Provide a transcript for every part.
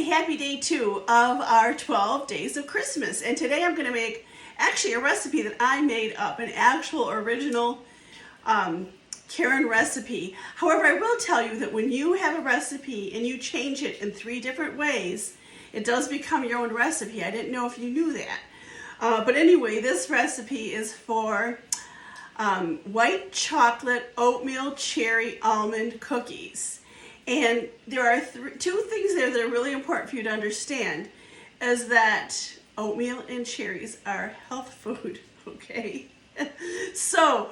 happy day 2 of our 12 days of Christmas. And today I'm going to make actually a recipe that I made up, an actual original Karen recipe. However, I will tell you that when you have a recipe and you change it in 3 different ways, it does become your own recipe. I didn't know if you knew that. But anyway, this recipe is for white chocolate oatmeal cherry almond cookies. And there are 2 things there that are really important for you to understand, is that oatmeal and cherries are health food, okay? So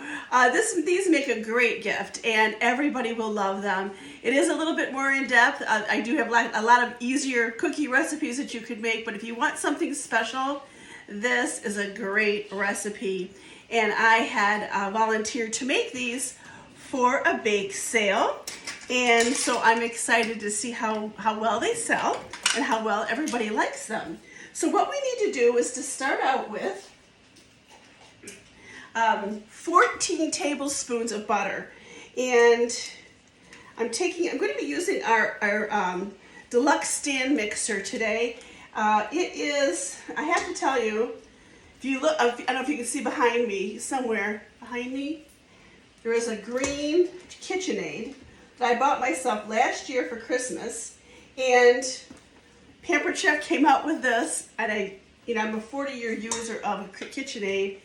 these make a great gift and everybody will love them. It is a little bit more in depth. I do have a lot of easier cookie recipes that you could make, but if you want something special, this is a great recipe. And I had volunteered to make these for a bake sale. And so I'm excited to see how well they sell and how well everybody likes them. So what we need to do is to start out with 14 tablespoons of butter. And I'm going to be using our deluxe stand mixer today. It is, I have to tell you, if you look, I don't know if you can see behind me, somewhere behind me, there is a green KitchenAid that I bought myself last year for Christmas, and Pampered Chef came out with this, and I'm a 40-year user of KitchenAid,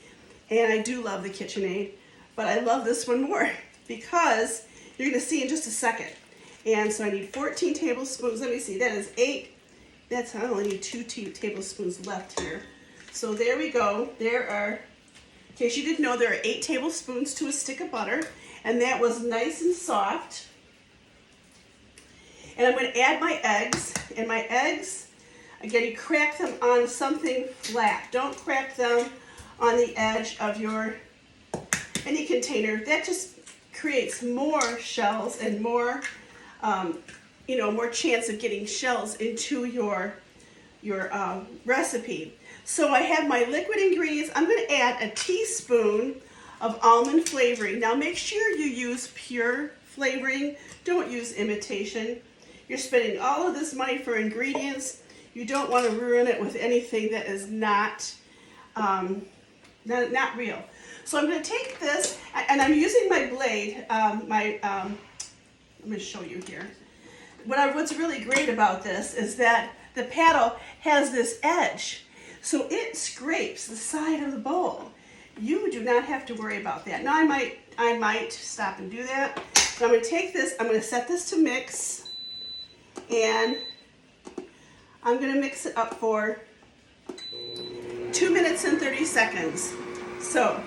and I do love the KitchenAid, but I love this one more because you're going to see in just a second. And so I need 14 tablespoons. Let me see, that is 8. I only need 2 tablespoons left here. So there we go. There are, in case you didn't know, there are 8 tablespoons to a stick of butter, and that was nice and soft. And I'm going to add my eggs, and my eggs, again, you crack them on something flat. Don't crack them on the edge of any container. That just creates more shells and more, more chance of getting shells into your recipe. So I have my liquid ingredients. I'm going to add a teaspoon of almond flavoring. Now make sure you use pure flavoring. Don't use imitation. You're spending all of this money for ingredients. You don't want to ruin it with anything that is not real. So I'm going to take this, and I'm using my blade. I'm going to show you here. What's really great about this is that the paddle has this edge, so it scrapes the side of the bowl. You do not have to worry about that. Now I might stop and do that. So I'm going to take this. I'm going to set this to mix. And I'm going to mix it up for 2 minutes and 30 seconds. So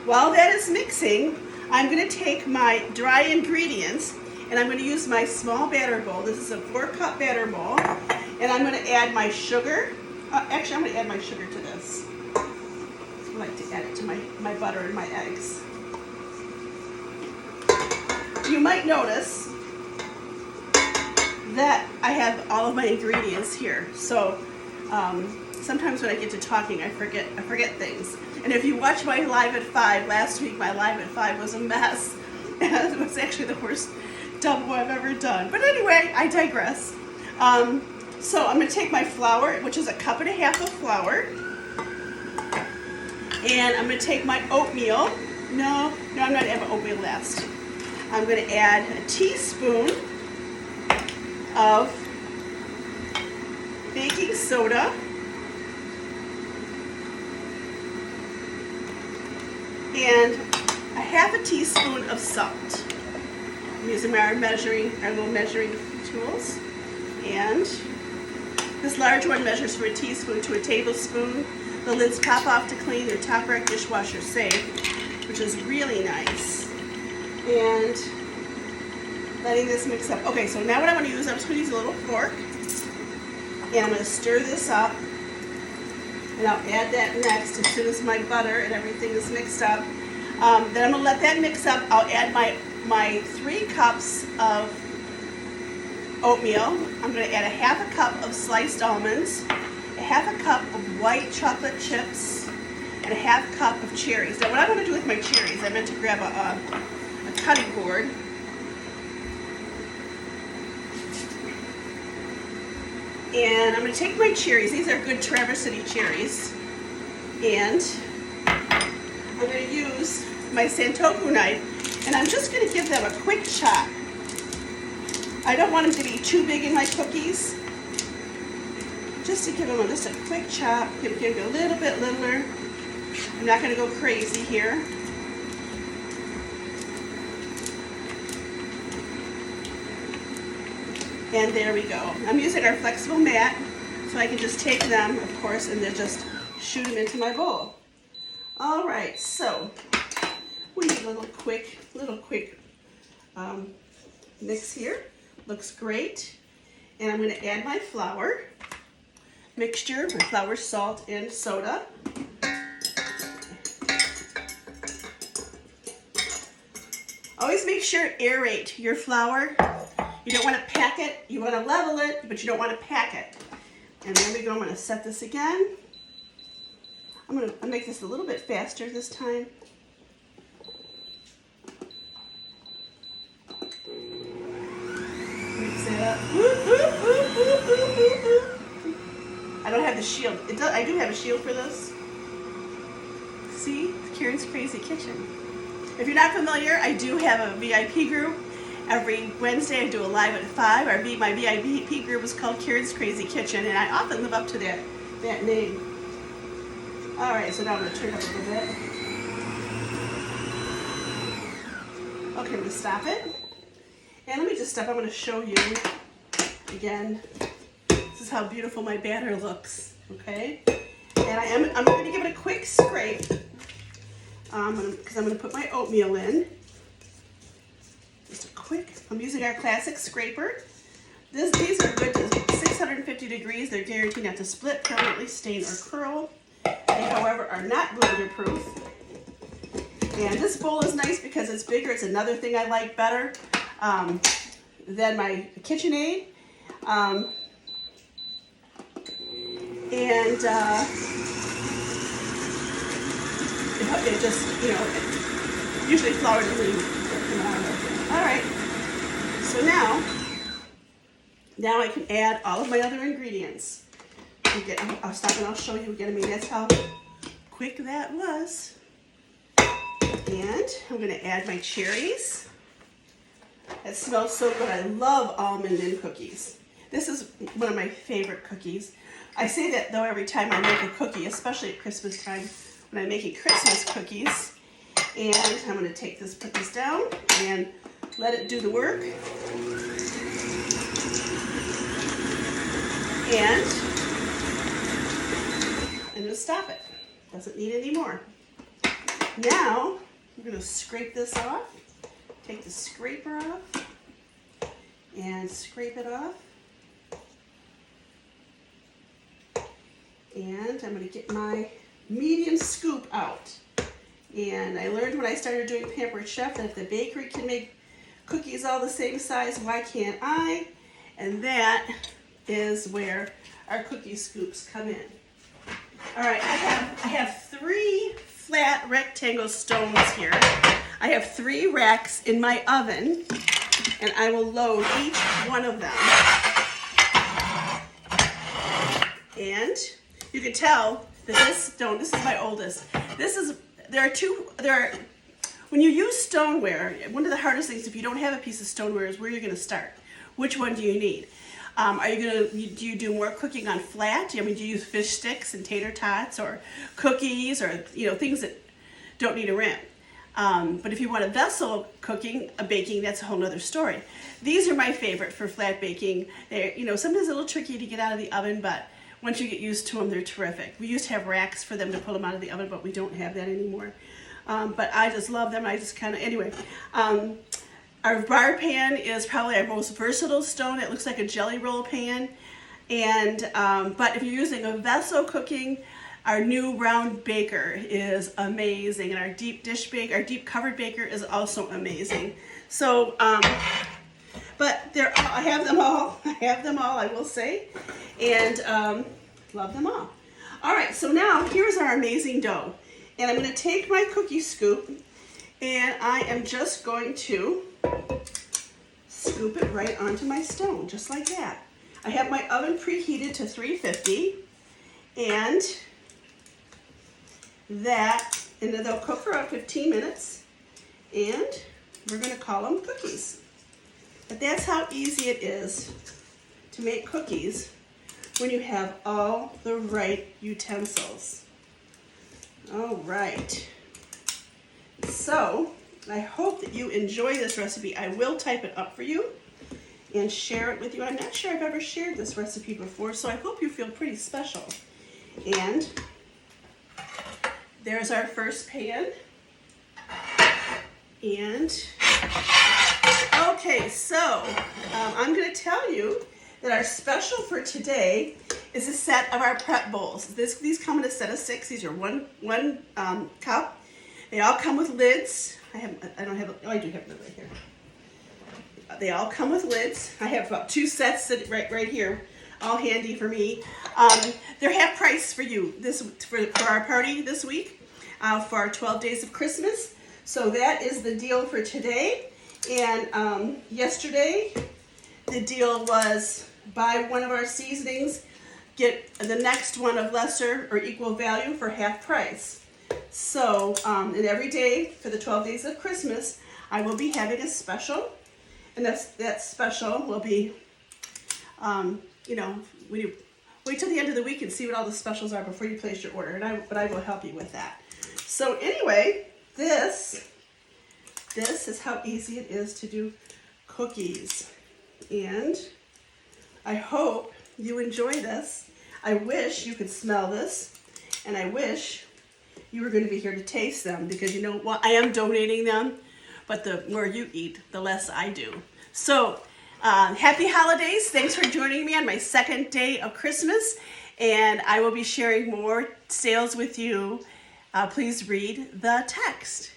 while that is mixing, I'm going to take my dry ingredients and I'm going to use my small batter bowl. This is a 4-cup batter bowl. And I'm going to add my sugar. Actually, I'm going to add my sugar to this. I like to add it to my butter and my eggs. You might notice that I have all of my ingredients here. So sometimes when I get to talking, I forget things. And if you watch my Live at 5, last week my Live at 5 was a mess. It was actually the worst double I've ever done. But anyway, I digress. So I'm going to take my flour, which is 1.5 cups of flour. And I'm going to take my oatmeal. No, I'm not going to add my oatmeal last. I'm going to add a teaspoon of baking soda, and 1/2 teaspoon of salt. I'm using our little measuring tools, and this large one measures from a teaspoon to a tablespoon. The lids pop off to clean. They're top rack dishwasher safe, which is really nice. And letting this mix up. Okay, so now what I'm going to use, I'm just going to use a little fork, and I'm going to stir this up, and I'll add that next as soon as my butter and everything is mixed up. Then I'm going to let that mix up. I'll add my 3 cups of oatmeal. I'm going to add 1/2 cup of sliced almonds, 1/2 cup of white chocolate chips, and 1/2 cup of cherries. Now what I'm going to do with my cherries, I meant to grab a cutting board. And I'm going to take my cherries. These are good Traverse City cherries. And I'm going to use my Santoku knife, and I'm just going to give them a quick chop. I don't want them to be too big in my cookies. Just to give them just a quick chop, give them a little bit littler. I'm not going to go crazy here. And there we go. I'm using our flexible mat, so I can just take them, of course, and then just shoot them into my bowl. All right, so we need a little quick mix here. Looks great. And I'm going to add my flour mixture, my flour, salt, and soda. Always make sure to aerate your flour. You don't want to pack it. You want to level it, but you don't want to pack it. And there we go. I'm going to set this again. I'm going to make this a little bit faster this time. Mix it up. I don't have the shield. I do have a shield for this. See? Karen's Crazy Kitchen. If you're not familiar, I do have a VIP group. Every Wednesday I do a live at 5. My VIP group is called Karen's Crazy Kitchen, and I often live up to that name. All right, so now I'm going to turn it up a little bit. Okay, I'm going to stop it. And let me just stop. I'm going to show you again. This is how beautiful my batter looks, okay? And I'm going to give it a quick scrape because I'm going to put my oatmeal in. Just a quick, I'm using our classic scraper. These are good to 650 degrees. They're guaranteed not to split, permanently stain, or curl. They, however, are not blister proof. And this bowl is nice because it's bigger. It's another thing I like better than my KitchenAid. It just, usually flour doesn't even come out of it. All right, so now I can add all of my other ingredients. I'll stop and I'll show you again. I mean, that's how quick that was. And I'm going to add my cherries. That smells so good. I love almond and cookies. This is one of my favorite cookies. I say that though every time I make a cookie, especially at Christmas time when I'm making Christmas cookies. And I'm going to put this down and let it do the work. And I'm going to stop it. Doesn't need any more. Now I'm going to scrape this off. Take the scraper off and scrape it off. And I'm going to get my medium scoop out. And I learned when I started doing Pampered Chef that if the bakery can make cookies all the same size, why can't I? And that is where our cookie scoops come in. All right, I have 3 flat rectangle stones here. I have 3 racks in my oven, and I will load each one of them. And you can tell that this is my oldest. When you use stoneware, one of the hardest things if you don't have a piece of stoneware is where you're going to start. Which one do you need? Do you do more cooking on flat? Do you use fish sticks and tater tots or cookies or things that don't need a rim? But if you want a vessel baking, that's a whole nother story. These are my favorite for flat baking. They're sometimes a little tricky to get out of the oven, but once you get used to them, they're terrific. We used to have racks for them to pull them out of the oven, but we don't have that anymore. But I just love them. Our bar pan is probably our most versatile stone. It looks like a jelly roll pan. But if you're using a vessel cooking, our new round baker is amazing. And our deep covered baker is also amazing. So, but I have them all, I will say. And love them all. All right, so now here's our amazing dough. And I'm going to take my cookie scoop and I am just going to scoop it right onto my stone, just like that. I have my oven preheated to 350, and they'll cook for about 15 minutes, and we're going to call them cookies. But that's how easy it is to make cookies when you have all the right utensils. All right. So I hope that you enjoy this recipe. I will type it up for you and share it with you. I'm not sure I've ever shared this recipe before, so I hope you feel pretty special. And there's our first pan. And okay, so I'm going to tell you that our special for today is a set of our prep bowls. These come in a set of 6. These are one cup. They all come with lids. I do have a lid right here. They all come with lids. I have about 2 sets right here, all handy for me. They're half price for you for our party this week for our 12 days of Christmas. So that is the deal for today. And yesterday, the deal was buy one of our seasonings, get the next one of lesser or equal value for half price. So, and every day for the 12 days of Christmas, I will be having a special. And that special will be, when you wait till the end of the week and see what all the specials are before you place your order. But I will help you with that. So anyway, this is how easy it is to do cookies. And I hope you enjoy this. I wish you could smell this, and I wish you were going to be here to taste them, because I am donating them, but the more you eat, the less I do. So happy holidays. Thanks for joining me on my second day of Christmas, and I will be sharing more sales with you. Please read the text.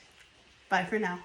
Bye for now.